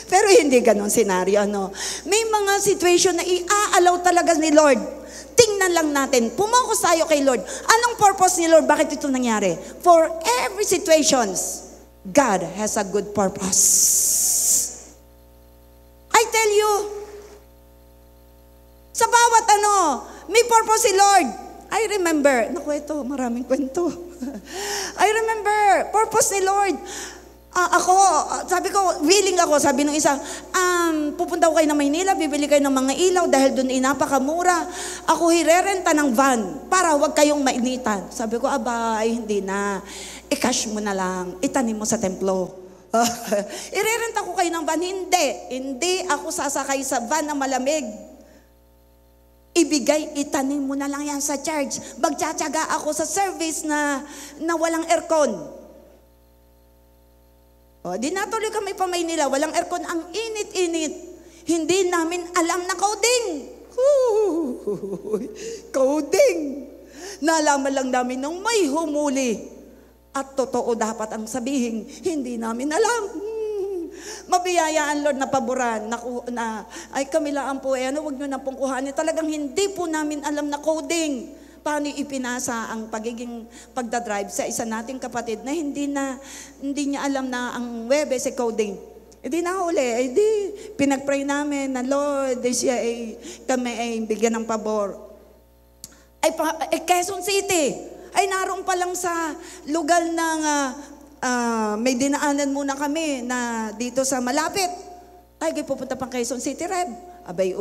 Pero hindi ganun senaryo, ano. May mga situation na iaalaw talaga ni Lord. Tingnan lang natin, pumokus tayo kay Lord. Anong purpose ni Lord? Bakit ito nangyari? For every situations, God has a good purpose. I tell you, sa bawat may purpose si Lord. I remember, naku, ito, maraming kwento. I remember, purpose ni Lord. Sabi ko, willing ako, sabi nung isa, pupunta ko kayo ng Maynila, bibili kayo ng mga ilaw dahil doon napakamura. Ako hirerenta ng van para huwag kayong mainitan. Sabi ko, ay hindi na. I-cash mo na lang, itanim mo sa templo. Irerenta ko kayo ng van. Hindi ako sasakay sa van na malamig. Ibigay, itanim mo na lang yan sa church. Magtsatsaga ako sa service na walang aircon. Di natuloy kami pa Maynila, walang aircon, ang init-init. Hindi namin alam na coding. Coding. Nalaman lang namin nung may humuli. At totoo dapat ang sabihin, hindi namin alam. Mabiyayaan, Lord, na paboran, ay kami lang po, wag nyo na pong kuhanin. Talagang hindi po namin alam na coding. Paano ipinasa ang pagiging pagdadrive sa isa nating kapatid na hindi niya alam na ang Webes ay coding. Hindi na uli, pinagpray namin na Lord, kami ay bigyan ng pabor. Quezon City, ay naroon pa lang sa lugar ng may dinaanan muna kami na dito sa malapit. Ay, pupunta pang Quezon City, Reb. Abay,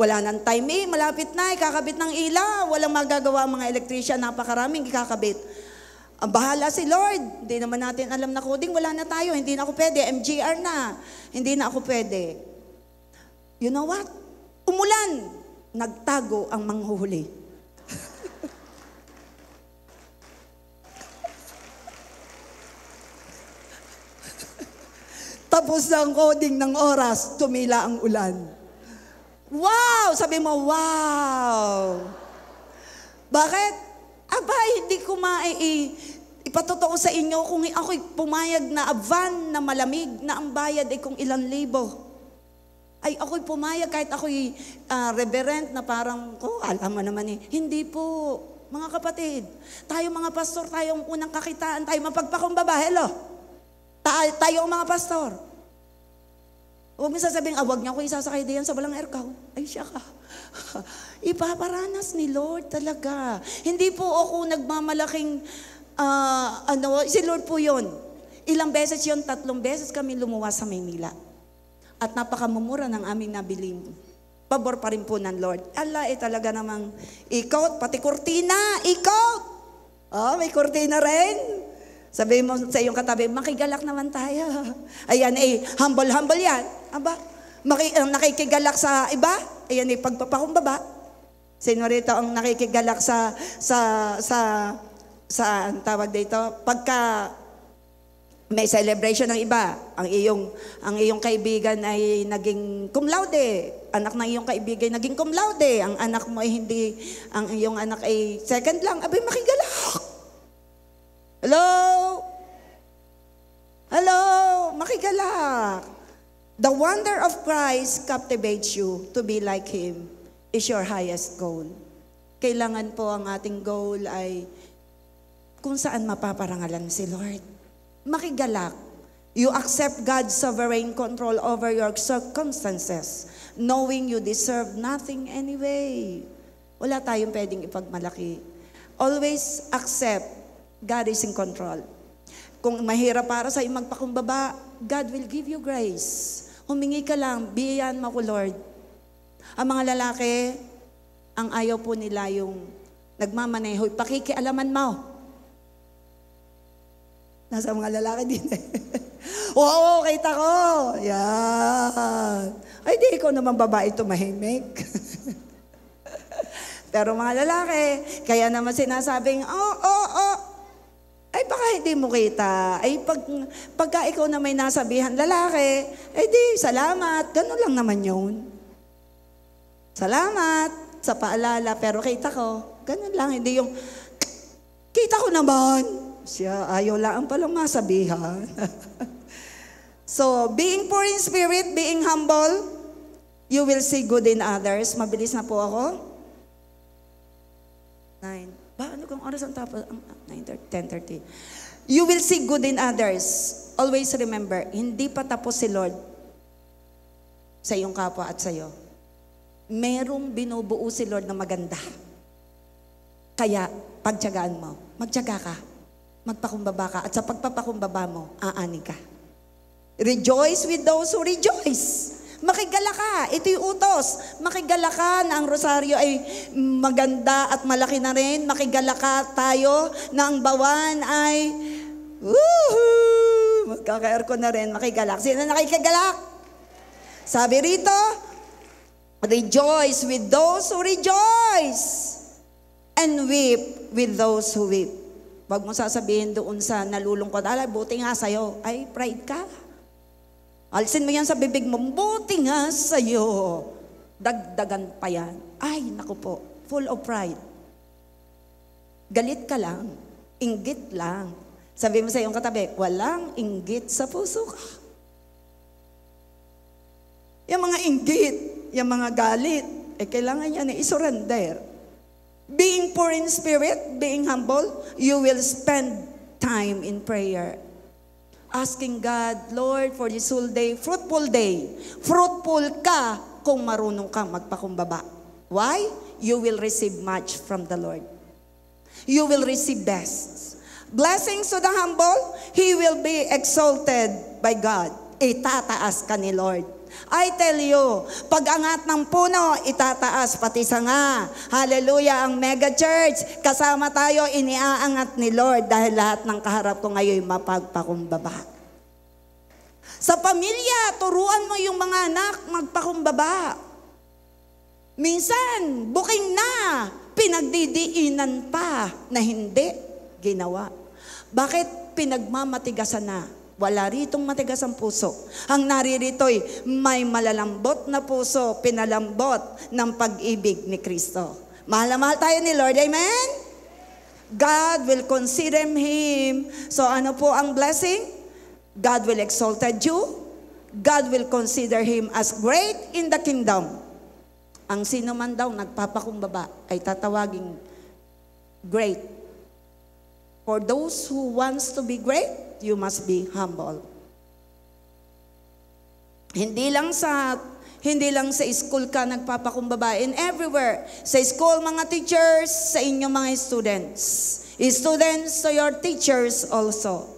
wala nang time malapit na, kakabit ng ilaw. Walang magagawa ang mga electrician, napakaraming ikakabit. Ang bahala si Lord. Hindi naman natin alam na coding, wala na tayo, hindi na ako pwede. MGR na, hindi na ako pwede. You know what? Umulan, nagtago ang manghuhuli. Tapos ang coding ng oras, tumila ang ulan. Wow! Sabi mo, wow! Bakit? Hindi ko ipatotoo sa inyo kung ako'y pumayag na van na malamig na ang bayad ay kung ilang libo. Ay ako'y pumayag kahit ako'y reverend na parang, alam mo naman Hindi po, mga kapatid. Tayo mga pastor, tayong unang kakitaan, tayo mapagpakumbaba. Hello? Tayo ang mga pastor. Huwag mo sasabihin, wag niya ako isasakay diyan sa walang aircon. Ay, siya ka. Ipaparanas ni Lord talaga. Hindi po ako nagmamalaking, si Lord po yun. Ilang beses yun, 3 beses kami lumuwas sa Maynila. At napakamumura ng aming nabiling. Pabor pa rin po ng Lord. Talaga namang ikot, pati kurtina, ikot. May kurtina rin. Sabihin mo sa iyong katabi, makigalak naman tayo. Ayan, humble yan. Nakikigalak sa iba. Ayan, pagpapakumbaba. Sino rito ang nakikigalak sa ang tawag dito? May celebration ng iba. Ang iyong kaibigan ay naging cum laude. Anak ng iyong kaibigan naging cum laude. Ang anak mo ay hindi, ang iyong anak ay second lang. Abay, makigalak. Hello? Hello? Makigalak. The wonder of Christ captivates you to be like Him is your highest goal. Kailangan po ang ating goal ay kung saan mapaparangalan si Lord. Makigalak. You accept God's sovereign control over your circumstances, knowing you deserve nothing anyway. Wala tayong pwedeng ipagmalaki. Always accept God is in control. Kung mahirap para sa iyong magpakumbaba, God will give you grace. Humingi ka lang, biyayan mo ko, Lord. Ang mga lalaki, ang ayaw po nila yung nagmamaneho, pakikialaman mo. Nasa mga lalaki din. Oo, kita ko. Yan. Ay, di ko naman babae tumahimik. Pero mga lalaki, kaya naman sinasabing, ay baka hindi mo kita. Ay pagka ikaw na may nasabihan lalaki, ay di, salamat. Ganun lang naman yun. Salamat sa paalala, pero kita ko, ganun lang. Hindi yung, kita ko naman. Siya, ayaw lang palang masabihan. So, being poor in spirit, being humble, you will see good in others. Mabilis na po ako. 9. Ano kung oras ang tapos? 10:30. You will see good in others. Always remember, hindi pa tapos si Lord sa iyong kapwa at sa iyo. Merong binubuo si Lord na maganda. Kaya, pagtiyagaan mo, magtiyaga ka. Magpakumbaba ka, at sa pagpapakumbaba mo, aani ka. Rejoice with those who rejoice. Makigala ka. Ito yung utos. Makigala ka na ang rosaryo ay maganda at malaki na rin. Makigala ka tayo na ang bawan ay magkaka-aircon na rin. Makigalak. Sino nakikigalak? Sabi rito, rejoice with those who rejoice and weep with those who weep. Wag mo sasabihin doon sa nalulungkot, buti nga sa'yo. Ay, pride ka. Alisin mo yan sa bibig mo, buti nga sa'yo. Dagdagan pa yan. Ay, naku po, full of pride. Galit ka lang, inggit lang. Sabi mo sa iyong katabi, walang inggit sa puso ka. Yung mga inggit, yung mga galit, kailangan yan i-surrender. Being poor in spirit, being humble, you will spend time in prayer. Asking God, Lord, for this whole day, fruitful day. Fruitful ka kung marunong kang magpakumbaba. Why? You will receive much from the Lord. You will receive best. Blessings to the humble, he will be exalted by God. Itataas ka ni Lord. I tell you, pag-angat ng puno, itataas pati sanga. Hallelujah, ang mega church, kasama tayo, iniaangat ni Lord dahil lahat ng kaharap ko ngayon mapagpakumbaba. Sa pamilya, turuan mo yung mga anak magpakumbaba. Minsan, booking na, pinagdidiinan pa na hindi ginawa. Bakit pinagmamatigasan na? Wala ritong matigas ang puso. Ang naririto'y may malalambot na puso, pinalambot ng pag-ibig ni Kristo. Mahal na mahal tayo ni Lord, amen? God will consider him. So ano po ang blessing? God will exalt you. God will consider him as great in the kingdom. Ang sino man daw nagpapakumbaba ay tatawaging great. For those who wants to be great, you must be humble. Hindi lang sa school ka nagpapakumbaba, and everywhere. Sa school, mga teachers, sa inyong mga students. Students, to your teachers also.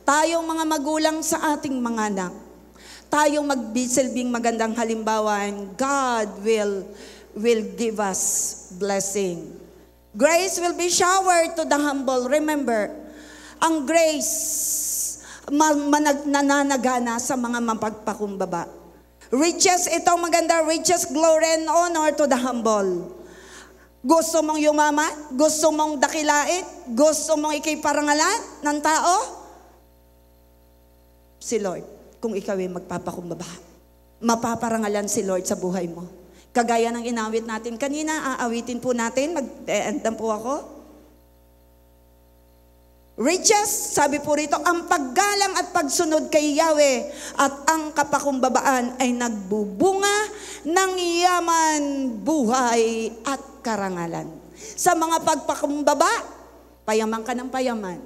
Tayong mga magulang sa ating mga anak. Tayong magbisilbing magandang halimbawa, and God will give us blessing. Grace will be showered to the humble. Remember, ang grace nananagana sa mga mapagpakumbaba. Riches, itong maganda, riches, glory, and honor to the humble. Gusto mong yumaman? Gusto mong dakilain? Gusto mong ikiparangalan ng tao? si Lord kung ikaw ay magpapakumbaba. Mapaparangalan si Lord sa buhay mo. Kagaya ng inawit natin kanina, aawitin po natin, mag-end po ako. Riches, sabi po rito, ang paggalang at pagsunod kay Yahweh at ang kapakumbabaan ay nagbubunga ng yaman, buhay at karangalan. Sa mga pagpakumbaba, payaman ka ng payaman.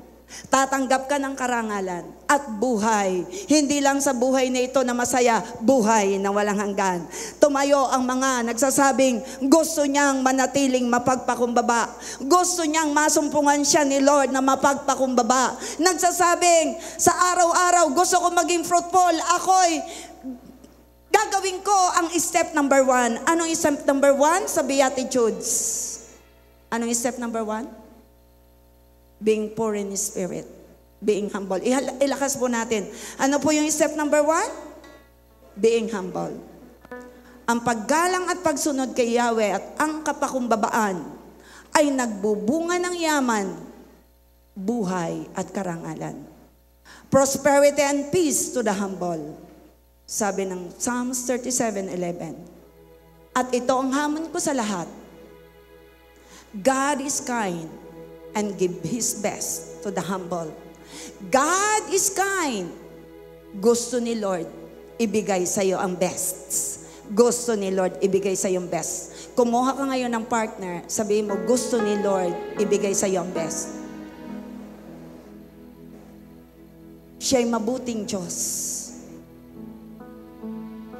Tatanggap ka ng karangalan at buhay. Hindi lang sa buhay na ito na masaya, buhay na walang hanggan. Tumayo ang mga nagsasabing gusto niyang manatiling mapagpakumbaba. Gusto niyang masumpungan siya ni Lord na mapagpakumbaba. Nagsasabing sa araw-araw gusto ko maging fruitful. Ako'y gagawin ko ang step number 1. Anong step number 1 sa Beatitudes? Anong step number 1? Being poor in spirit. Being humble. Ilakas po natin. Ano po yung step number 1? Being humble. Ang paggalang at pagsunod kay Yahweh at ang kapakumbabaan ay nagbubunga ng yaman, buhay at karangalan. Prosperity and peace to the humble. Sabi ng Psalms 37:11. At ito ang hamon ko sa lahat. God is kind and give His best to the humble. God is kind. Gusto ni Lord ibigay sa iyo ang best. Gusto ni Lord ibigay sa iyo ang best. Kumuha ka ngayon ng partner, sabihin mo, gusto ni Lord ibigay sa iyo ang best. Siya'y mabuting Diyos.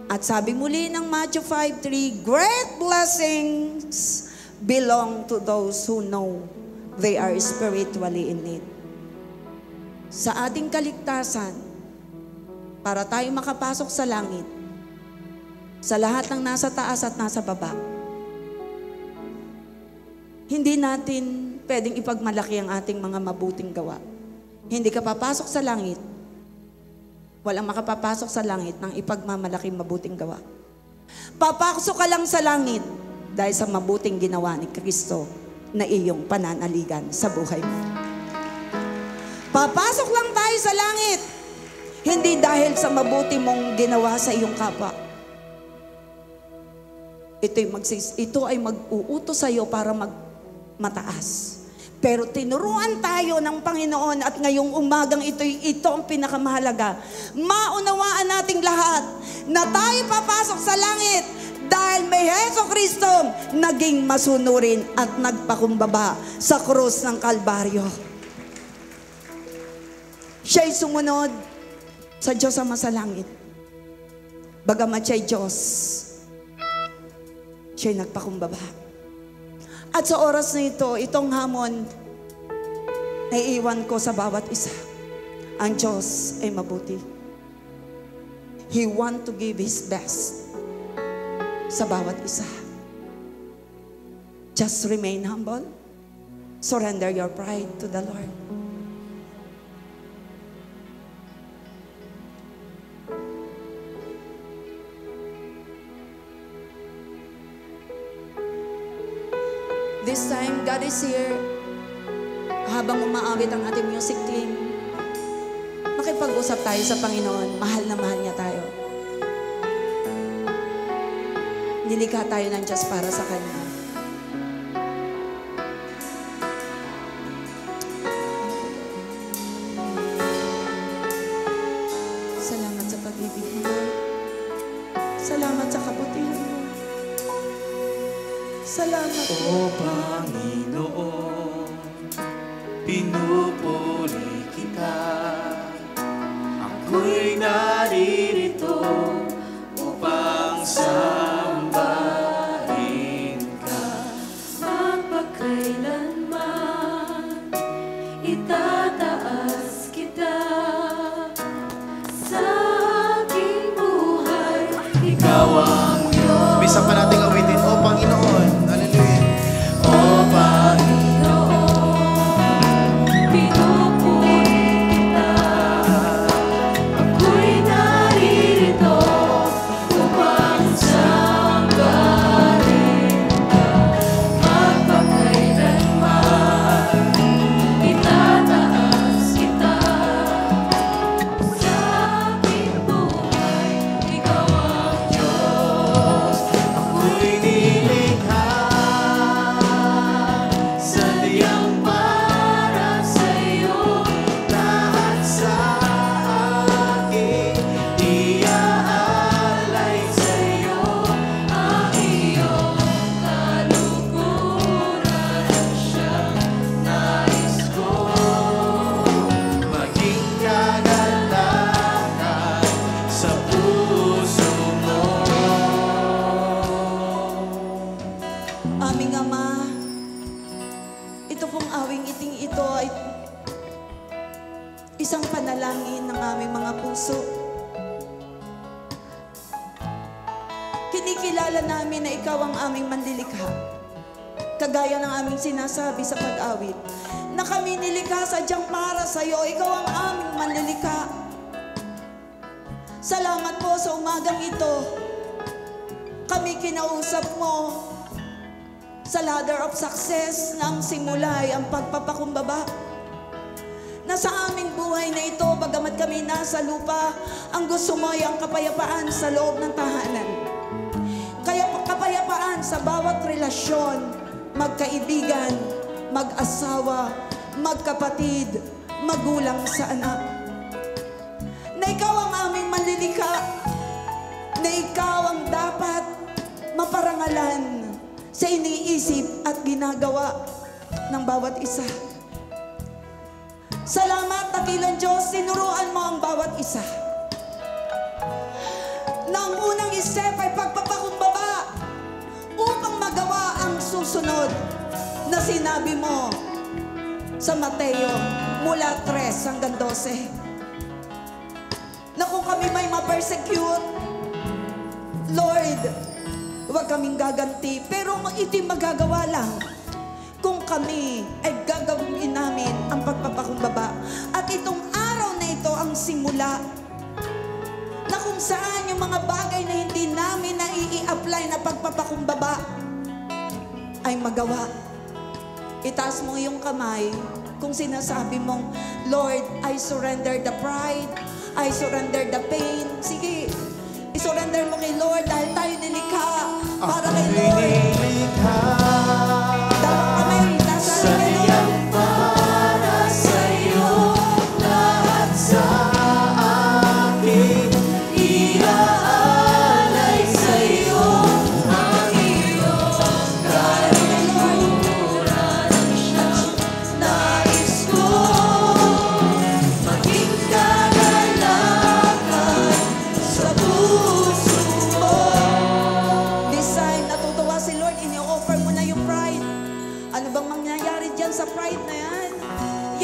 At sabi muli ng Matthew 5:3, great blessings belong to those who know they are spiritually in need. Sa ating kaligtasan, para tayo makapasok sa langit, sa lahat ng nasa taas at nasa baba, hindi natin pwedeng ipagmalaki ang ating mga mabuting gawa. Hindi ka papasok sa langit, walang makapapasok sa langit ng ipagmamalaki mabuting gawa. Papasok ka lang sa langit dahil sa mabuting ginawa ni Kristo na iyong pananaligan sa buhay mo. Papasok lang tayo sa langit, hindi dahil sa mabuti mong ginawa sa iyong kapwa. Ito ay mag-uutos sa iyo para mataas. Pero tinuruan tayo ng Panginoon at ngayong umagang ito ang pinakamahalaga. Maunawaan nating lahat na tayo papasok sa langit dahil may Heso Kristo naging masunurin at nagpakumbaba sa krus ng Kalbaryo. Siya'y sumunod sa Diyos Ama sa langit. Bagamat siya'y Diyos, siya'y nagpakumbaba. At sa oras na ito, itong hamon na iiwan ko sa bawat isa. Ang Diyos ay mabuti. He want to give His best sa bawat isa. Just remain humble. Surrender your pride to the Lord. This time, God is here. Habang umaawit ang ating music team, makipag-usap tayo sa Panginoon. Mahal na mahal niya tayo. Nilikha tayo ng Diyos para sa Kanya. Salamat sa pag-ibig mo. Salamat sa kabutihan mo. Salamat. O Panginoon, pinupuri kita. Ako'y naririto upang sambahin ka. Magpakailanman itataas kita sa aking buhay. Ikaw ang Diyos. Bisa pa nating awitin, O Panginoon. Hallelujah. O Panginoon, pinupuri kita. Ako'y naririto upang sambahin ka. Magpakailanman itataas kita sa Kinikilala namin na ikaw ang aming manlilikha. Kagaya ng aming sinasabi sa pag-awit, na kami nilikha sadyang para sa iyo. Ikaw ang aming manlilikha. Salamat po sa umagang ito. Kami kinausap mo sa ladder of success na ang simula ay ang pagpapakumbaba. Na sa aming buhay na ito, bagamat kami nasa lupa, ang gusto mo ay ang kapayapaan sa loob ng tahanan. Kaya kapayapaan sa bawat relasyon, magkaibigan, mag-asawa, magkapatid, magulang sa anak. Na ikaw ang aming manlilikha, na ikaw ang dapat maparangalan sa iniisip at ginagawa ng bawat isa. Salamat, dakilang Diyos, tinuruan mo ang bawat isa. Na ang unang step ay pagpapakumbaba upang magawa ang susunod na sinabi mo sa Mateo mula 3 hanggang 12. Na kung kami may ma-persecute, Lord, huwag kaming gaganti, pero ito'y magagawa lang kung kami ay gagawin namin ang pagpapakumbaba. At itong araw na ito ang simula na kung saan yung mga bagay na hindi namin na i-apply na pagpapakumbaba ay magawa. Itaas mo yung kamay kung sinasabi mong, Lord, I surrender the pride, I surrender the pain. Sige, isurrender mo kay Lord dahil tayo nilikha para kay Lord. Dalawang kamay, nasa kay Lord. Para sa'yo, lahat sa akin, iaalay sa'yo ang iyong kaluluran. Nais ko maging kagalakan sa puso mo. This time, natutuwa si Lord, ini-offer mo na yung pride. Ano bang mangyayari dyan sa pride na yan?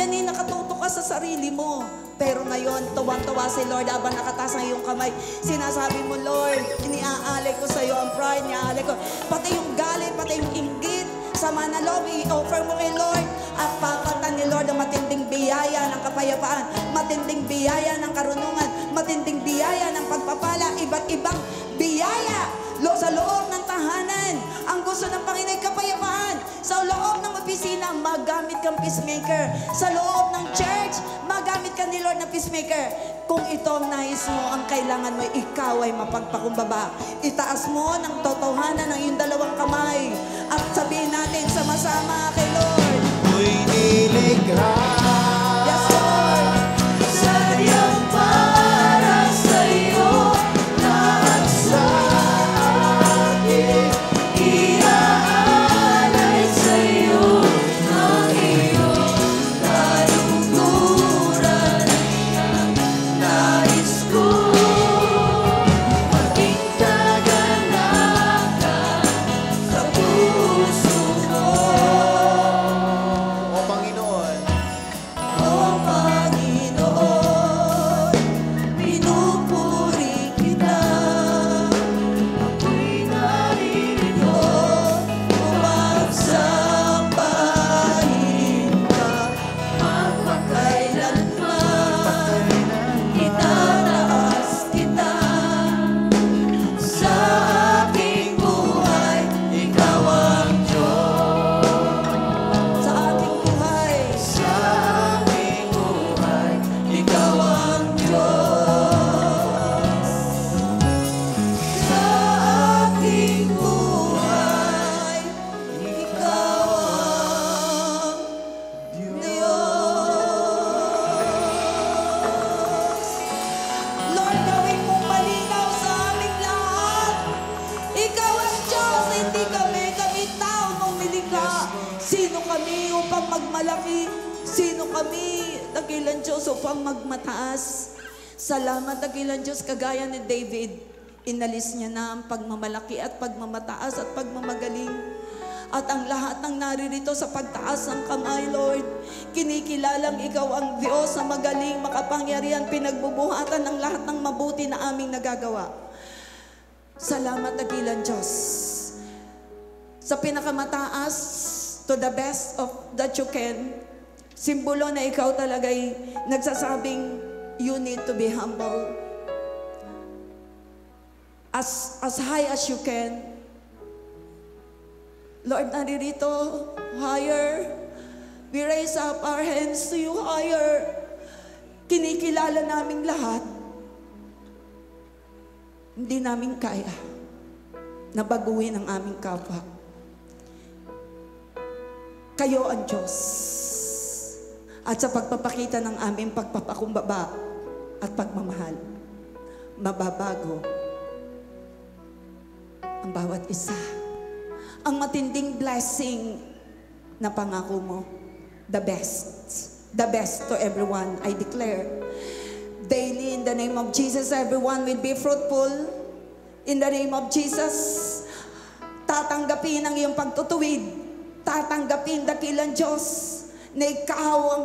Yan nakatuto ka sa sarili mo. Pero ngayon, tuwang-tuwa si Lord habang nakataas ang iyong kamay. Sinasabi mo, Lord, iniaalay ko sa iyo ang pride, iniaalay ko. Pati yung galit, pati yung inggit, sama na loob, i-offer mo kay Lord. At papatan ni Lord ang matinding biyaya ng kapayapaan, matinding biyaya ng karunungan, matinding biyaya ng pagpapala, iba't ibang biyaya sa loob ng tahanan. Ang gusto ng Panginoon ay kapayapaan. Sa loob ng opisina, magamit kang peacemaker. Sa loob ng church, magamit ka ni Lord na peacemaker. Kung ito ang nais mo, ang kailangan mo, ikaw ay mapagpakumbaba. Itaas mo ng totohanan ng iyong dalawang kamay at sabihin natin sama-sama kay Lord. Ako'y nilikha. Yes, Lord. Sadyang para sa'yo, lahat sa akin, iaalay sa'yo ang iyong kaluluran. Nais ko maging kagalakan sa puso mo. O Panginoon, O Panginoon, pinupuri kita. ako'y naririto Umagsambahin ka magpakailanman. itataas kita. Sa aking buhay, ikaw ang Diyos. Sa aking buhay, Sa aking buhay, ikaw ang Diyos. sa aking buhay, ikaw ang Diyos. Lord, gawin mong malinaw sa aming lahat. Ikaw ang Diyos, hindi kami tao mong nilikha. Sino kami upang magmalaki? Sino kami, dakilang Diyos, upang magmataas? Salamat, dakilang Diyos, kagaya ni David. Inalis niya na ang pagmamalaki at pagmamataas at pagmamagaling. At ang lahat ng naririto sa pagtaas ng kamay, Lord, kinikilalang ikaw ang Diyos na magaling, makapangyarihan, pinagbubuhatan ng lahat ng mabuti na aming nagagawa. Salamat dakilang Diyos. Sa pinakamataas, to the best of that you can, simbolo na ikaw talaga'y nagsasabing, you need to be humble. As high as you can. Lord, naririto, higher. We raise up our hands to you higher. Kinikilala namin lahat. Hindi namin kaya na baguhin ang aming kapwa. Kayo ang Diyos. At sa pagpapakita ng aming pagpapakumbaba at pagmamahal, mababago ang bawat isa. Ang matinding blessing na pangako mo, the best to everyone, I declare. Daily, in the name of Jesus, everyone will be fruitful. In the name of Jesus, tatanggapin ang iyong pagtutuwid. Tatanggapin dakilang Diyos na ikaw ang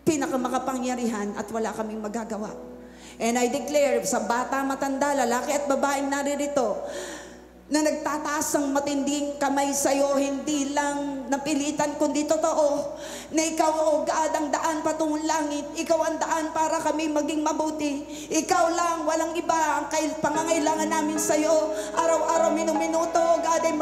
pinakamakapangyarihan at wala kaming magagawa. And I declare sa bata, matanda, lalaki at babaeng naririto, na nagtataas ang matinding kamay sa'yo, hindi lang napilitan kundi totoo, na ikaw, O God, ang daan patungong langit. Ikaw ang daan para kami maging mabuti. Ikaw lang, walang iba ang pangangailangan namin sa'yo. Araw-araw, minuminuto, O God, ay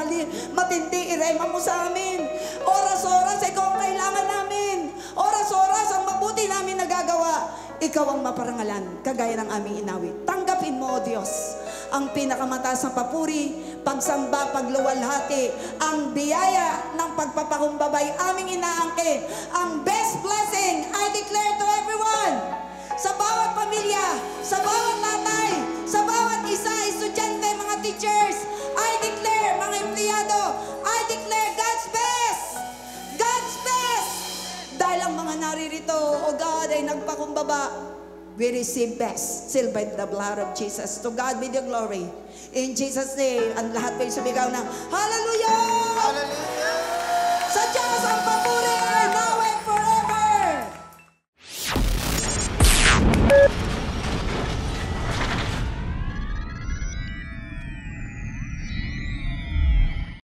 matindi, irema mo sa amin. Oras-oras, ikaw ang kailangan namin. Oras-oras, ang mabuti namin nagagawa. Ikaw ang maparangalan, kagaya ng aming inawit. Tanggapin mo, O Diyos, ang pinakamataas na papuri, pagsamba, pagluwalhati, ang biyaya ng pagpapakumbabay, aming inaangkin. Ang best blessing, I declare to everyone, sa bawat pamilya, sa bawat tatay, sa bawat isa, estudyante, mga teachers, I declare, mga empleyado, I declare God's best! God's best! Dahil ang mga naririto, O God, ay nagpakumbaba, we receive best, sealed by the blood of Jesus. To God be the glory. In Jesus' name, ang lahat ay sumigaw ng Hallelujah! Hallelujah! Sa Diyos ang papuri!